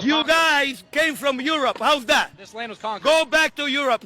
You guys came from Europe. How's that? This land was conquered. Go back to Europe.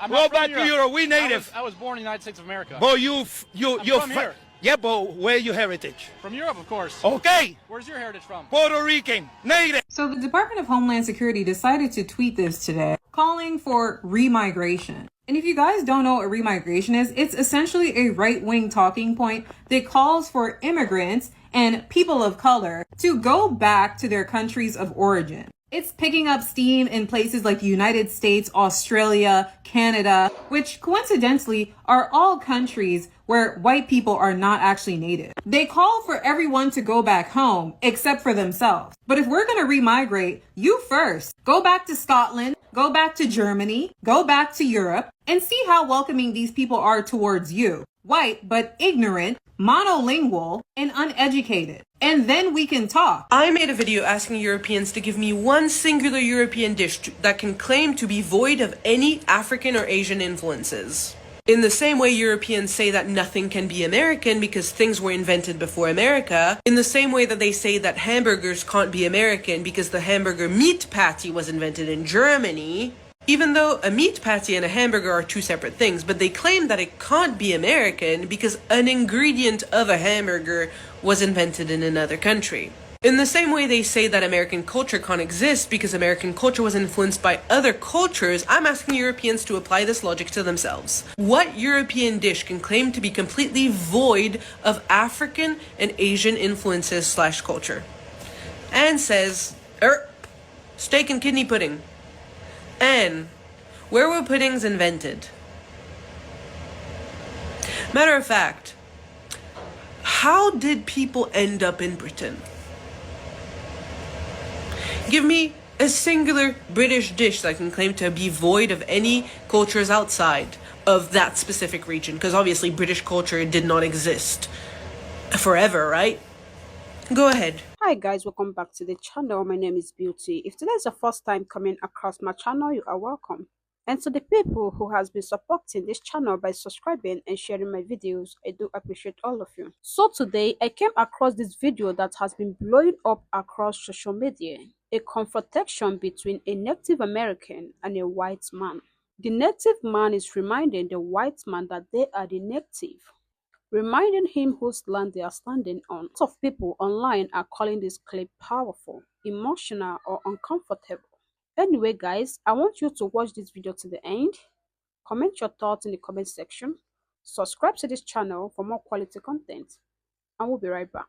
Go back to Europe. We native. I was born in the United States of America. But I'm from here. Yeah, but where your heritage? From Europe, of course. Okay. Where's your heritage from? Puerto Rican, native. So the Department of Homeland Security decided to tweet this today, calling for remigration. And if you guys don't know what remigration is, it's essentially a right-wing talking point that calls for immigrants and people of color to go back to their countries of origin. It's picking up steam in places like the United States, Australia, Canada, which coincidentally are all countries where white people are not actually native. They call for everyone to go back home except for themselves. But if we're going to remigrate, you first. Go back to Scotland, go back to Germany, go back to Europe, and see how welcoming these people are towards you. White, but ignorant, monolingual, and uneducated. And then we can talk. I made a video asking Europeans to give me one singular European dish that can claim to be void of any African or Asian influences. In the same way Europeans say that nothing can be American because things were invented before America, in the same way that they say that hamburgers can't be American because the hamburger meat patty was invented in Germany, even though a meat patty and a hamburger are two separate things, but they claim that it can't be American because an ingredient of a hamburger was invented in another country. In the same way they say that American culture can't exist because American culture was influenced by other cultures, I'm asking Europeans to apply this logic to themselves. What European dish can claim to be completely void of African and Asian influences / culture? Anne says, steak and kidney pudding. Anne, where were puddings invented? Matter of fact, how did people end up in Britain? Give me a singular British dish that can claim to be void of any cultures outside of that specific region, because obviously British culture did not exist forever, right? Go ahead. Hi guys, welcome back to the channel. My name is Beauty. If today is your first time coming across my channel, you are welcome. And to the people who has been supporting this channel by subscribing and sharing my videos, I do appreciate all of you. So today I came across this video that has been blowing up across social media. A confrontation between a Native American and a white man. The Native man is reminding the white man that they are the native, reminding him whose land they are standing on. Lots of people online are calling this clip powerful, emotional, or uncomfortable. Anyway guys, I want you to watch this video to the end, comment your thoughts in the comment section, subscribe to this channel for more quality content, and we'll be right back.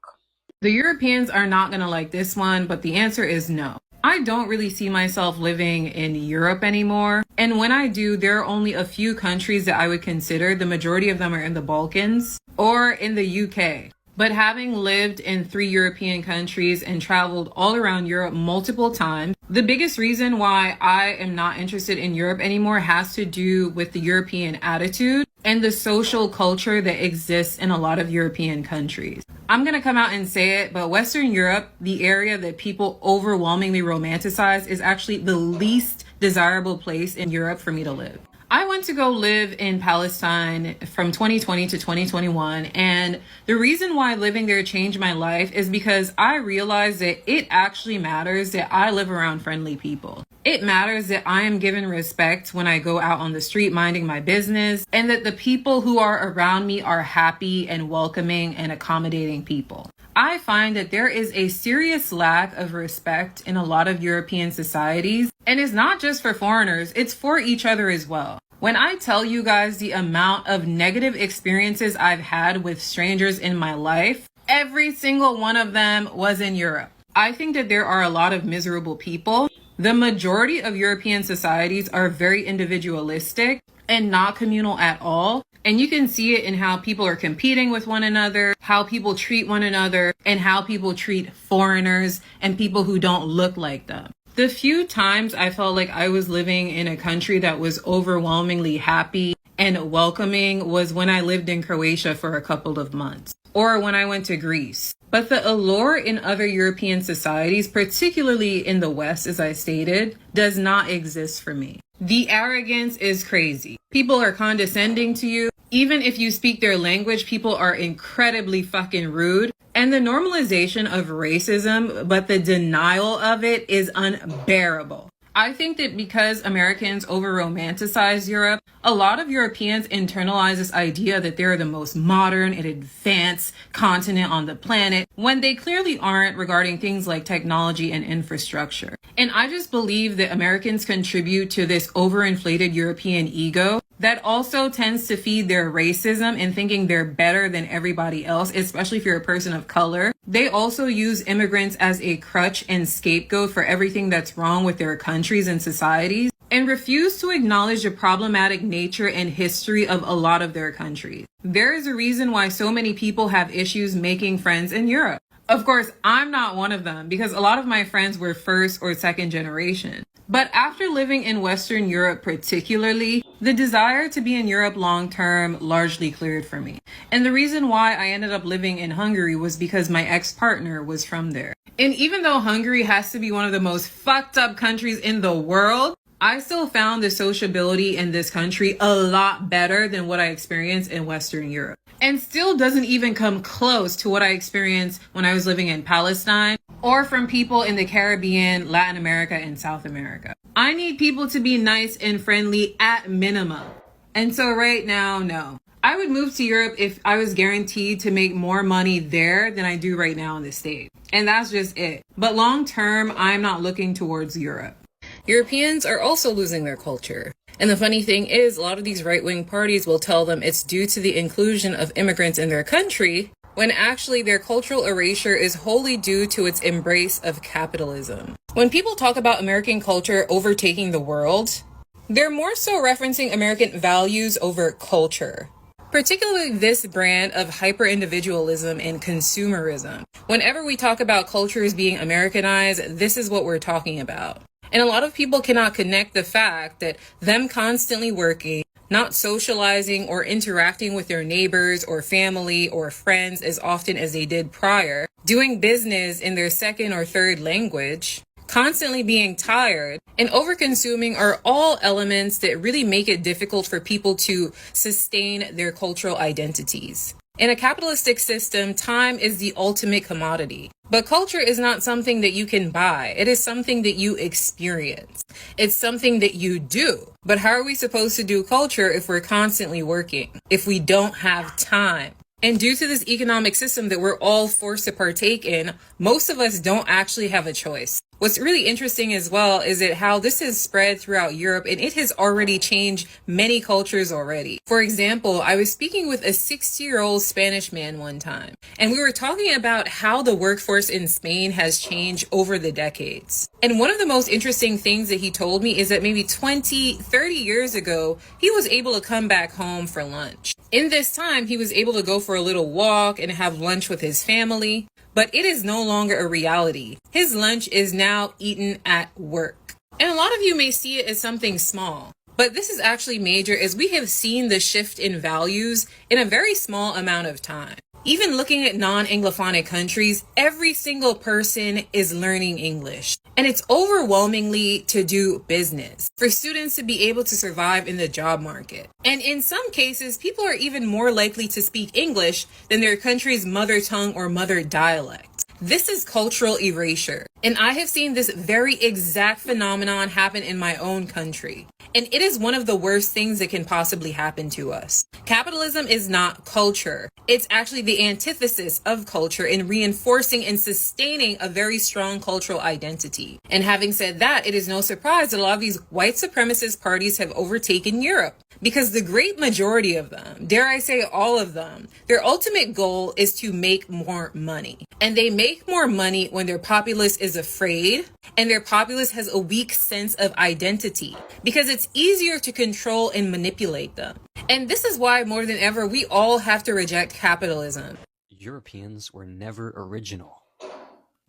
The Europeans are not going to like this one, but the answer is no. I don't really see myself living in Europe anymore. And when I do, there are only a few countries that I would consider. The majority of them are in the Balkans or in the UK. But having lived in 3 European countries and traveled all around Europe multiple times, the biggest reason why I am not interested in Europe anymore has to do with the European attitude and the social culture that exists in a lot of European countries. I'm going to come out and say it, but Western Europe, the area that people overwhelmingly romanticize, is actually the least desirable place in Europe for me to live. I went to go live in Palestine from 2020 to 2021, and the reason why living there changed my life is because I realized that it actually matters that I live around friendly people. It matters that I am given respect when I go out on the street minding my business, and that the people who are around me are happy and welcoming and accommodating people. I find that there is a serious lack of respect in a lot of European societies, and it's not just for foreigners, it's for each other as well. When I tell you guys the amount of negative experiences I've had with strangers in my life, every single one of them was in Europe. I think that there are a lot of miserable people. The majority of European societies are very individualistic and not communal at all. And you can see it in how people are competing with one another, how people treat one another, and how people treat foreigners and people who don't look like them. The few times I felt like I was living in a country that was overwhelmingly happy and welcoming was when I lived in Croatia for a couple of months, or when I went to Greece. But the allure in other European societies, particularly in the West, as I stated, does not exist for me. The arrogance is crazy. People are condescending to you. Even if you speak their language, people are incredibly fucking rude. And the normalization of racism, but the denial of it is unbearable. I think that because Americans over-romanticize Europe, a lot of Europeans internalize this idea that they're the most modern and advanced continent on the planet, when they clearly aren't regarding things like technology and infrastructure. And I just believe that Americans contribute to this overinflated European ego that also tends to feed their racism and thinking they're better than everybody else, especially if you're a person of color. They also use immigrants as a crutch and scapegoat for everything that's wrong with their countries and societies, and refuse to acknowledge the problematic nature and history of a lot of their countries. There is a reason why so many people have issues making friends in Europe. Of course, I'm not one of them because a lot of my friends were first or second generation. But after living in Western Europe particularly, the desire to be in Europe long term largely cleared for me. And the reason why I ended up living in Hungary was because my ex-partner was from there. And even though Hungary has to be one of the most fucked up countries in the world, I still found the sociability in this country a lot better than what I experienced in Western Europe. And still doesn't even come close to what I experienced when I was living in Palestine or from people in the Caribbean, Latin America, and South America. I need people to be nice and friendly at minimum. And so right now, no. I would move to Europe if I was guaranteed to make more money there than I do right now in the States. And that's just it. But long term, I'm not looking towards Europe. Europeans are also losing their culture. And the funny thing is, a lot of these right-wing parties will tell them it's due to the inclusion of immigrants in their country, when actually their cultural erasure is wholly due to its embrace of capitalism. When people talk about American culture overtaking the world, they're more so referencing American values over culture, particularly this brand of hyper-individualism and consumerism. Whenever we talk about cultures being Americanized, this is what we're talking about. And a lot of people cannot connect the fact that them constantly working, not socializing or interacting with their neighbors or family or friends as often as they did prior, doing business in their second or third language, constantly being tired, and overconsuming are all elements that really make it difficult for people to sustain their cultural identities. In a capitalistic system, time is the ultimate commodity. But culture is not something that you can buy. It is something that you experience. It's something that you do. But how are we supposed to do culture if we're constantly working, if we don't have time? And due to this economic system that we're all forced to partake in, most of us don't actually have a choice. What's really interesting as well is that how this has spread throughout Europe, and it has already changed many cultures already. For example, I was speaking with a 60-year-old Spanish man one time, and we were talking about how the workforce in Spain has changed over the decades. And one of the most interesting things that he told me is that maybe 20, 30 years ago, he was able to come back home for lunch. In this time, he was able to go for a little walk and have lunch with his family. But it is no longer a reality. His lunch is now eaten at work. And a lot of you may see it as something small, but this is actually major as we have seen the shift in values in a very small amount of time. Even looking at non-Anglophonic countries, every single person is learning English. And it's overwhelmingly to do business, for students to be able to survive in the job market. And in some cases, people are even more likely to speak English than their country's mother tongue or mother dialect. This is cultural erasure. And I have seen this very exact phenomenon happen in my own country. And it is one of the worst things that can possibly happen to us. Capitalism is not culture. It's actually the antithesis of culture in reinforcing and sustaining a very strong cultural identity. And having said that, it is no surprise that a lot of these white supremacist parties have overtaken Europe. Because the great majority of them, dare I say all of them, their ultimate goal is to make more money. And they make more money when their populace is afraid and their populace has a weak sense of identity, because it's easier to control and manipulate them. And this is why more than ever, we all have to reject capitalism. Europeans were never original.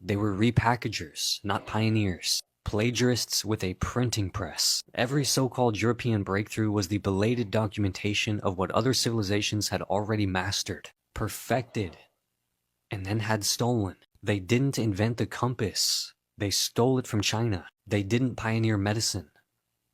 They were repackagers, not pioneers. Plagiarists with a printing press. Every so-called European breakthrough was the belated documentation of what other civilizations had already mastered, perfected, and then had stolen. They didn't invent the compass. They stole it from China. They didn't pioneer medicine.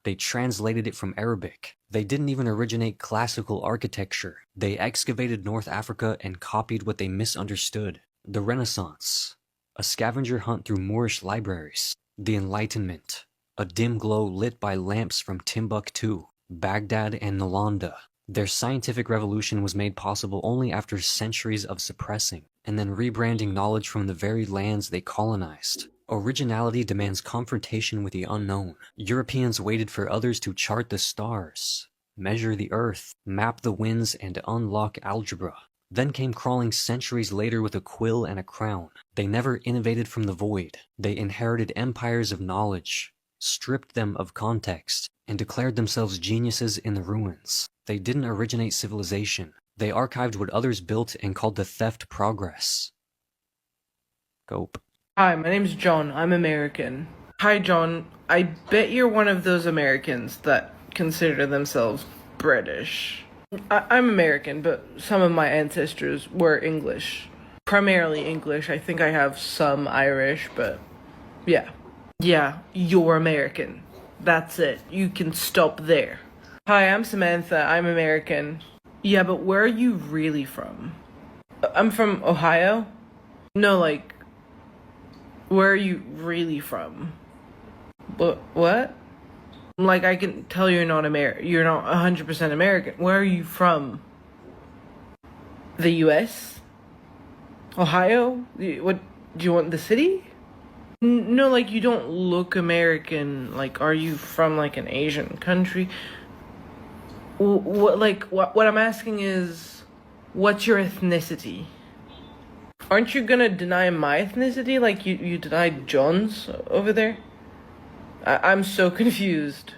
They translated it from Arabic. They didn't even originate classical architecture. They excavated North Africa and copied what they misunderstood. The Renaissance, a scavenger hunt through Moorish libraries. The Enlightenment, a dim glow lit by lamps from Timbuktu, Baghdad, and Nalanda. Their scientific revolution was made possible only after centuries of suppressing and then rebranding knowledge from the very lands they colonized. Originality demands confrontation with the unknown. Europeans waited for others to chart the stars, measure the earth, map the winds, and unlock algebra. Then came crawling centuries later with a quill and a crown. They never innovated from the void. They inherited empires of knowledge, stripped them of context, and declared themselves geniuses in the ruins. They didn't originate civilization. They archived what others built and called the theft progress. Gope. Hi, my name's John. I'm American. Hi, John. I bet you're one of those Americans that consider themselves British. I'm American, but some of my ancestors were English. Primarily English. I think I have some Irish, but yeah. Yeah, you're American. That's it. You can stop there. Hi, I'm Samantha. I'm American. Yeah, but where are you really from? I'm from Ohio? No, like, where are you really from? What? Like, I can tell you're not 100% American. Where are you from? The US? Ohio? What, do you want the city? No, like, you don't look American. Like, are you from, like, an Asian country? What I'm asking is, what's your ethnicity? Aren't you gonna deny my ethnicity like you denied John's over there? I'm so confused.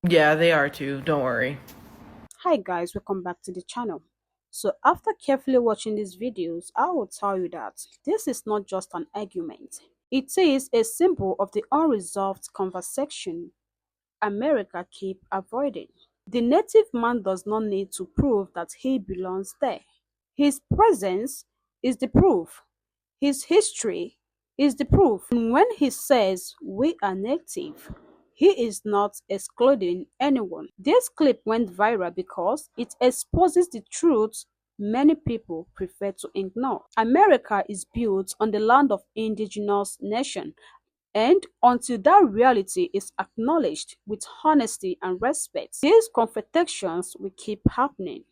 Yeah, they are too, don't worry. Hi guys, welcome back to the channel. So after carefully watching these videos, I will tell you that this is not just an argument. It is a symbol of the unresolved conversation America keep avoiding. The native man does not need to prove that he belongs there. His presence is the proof. His history is the proof. And when he says we are native, he is not excluding anyone. This clip went viral because it exposes the truth many people prefer to ignore. America is built on the land of indigenous nation, and until that reality is acknowledged with honesty and respect, these confrontations will keep happening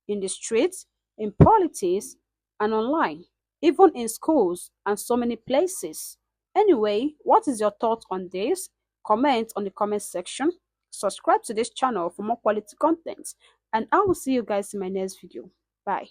in the streets, in politics, and online, even in schools and so many places. Anyway, what is your thought on this? Comment on the comment section. Subscribe to this channel for more quality content, and I will see you guys in my next video. Bye.